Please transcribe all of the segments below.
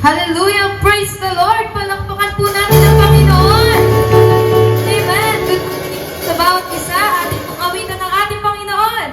Hallelujah! Praise the Lord! Palakpakan po natin ang Panginoon! Amen! Good morning sa bawat isa. Ating pong awitan ng ating Panginoon.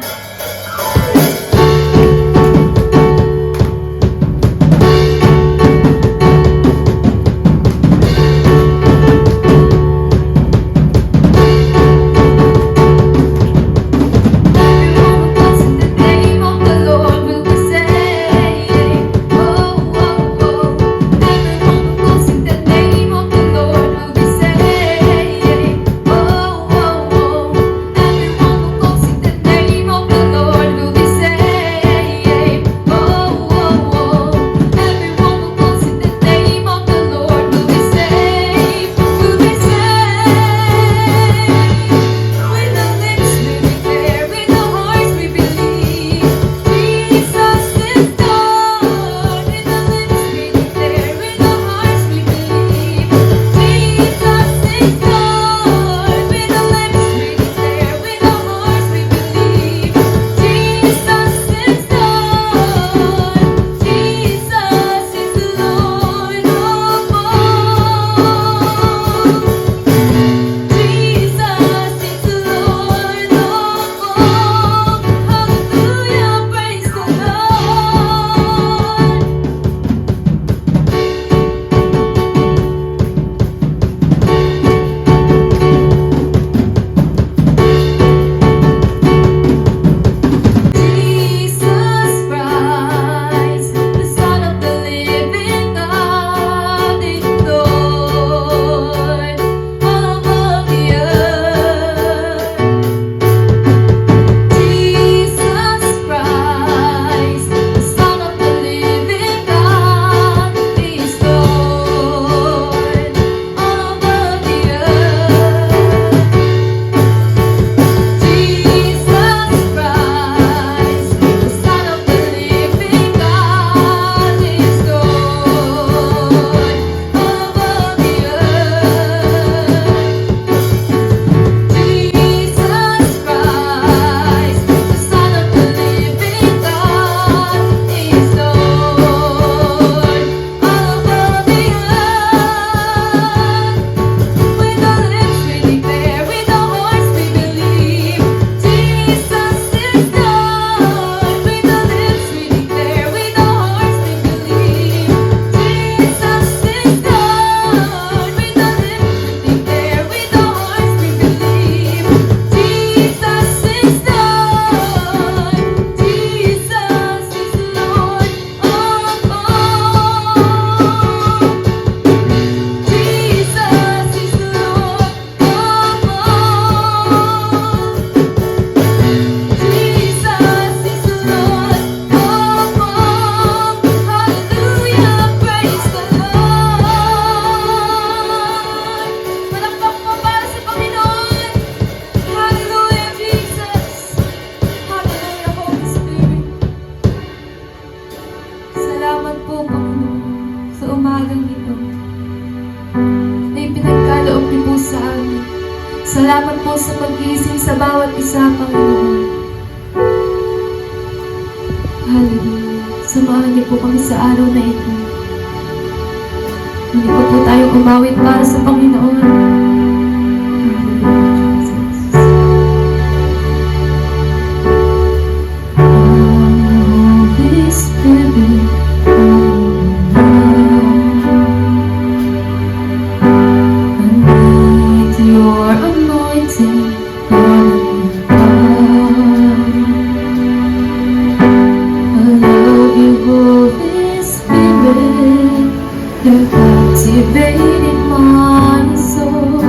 Salamat po, Panginoon, sa umagang ito na ipinagkaloob niyo po sa amin. Salamat po sa pag-iising sa bawat isa, Panginoon. Hallelujah. Samahan niyo po kami sa araw na ito. Hindi po tayong umawit para sa Panginoon. Holy Spirit, you're captivating my soul.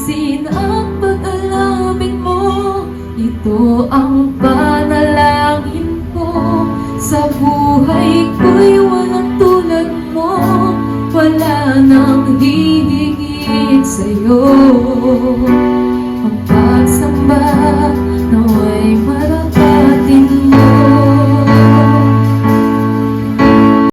lubustin ang pag-alamin mo. Ito ang panalangin ko. Sa buhay ko'y walang tulad mo. Wala nang hihigit sa'yo.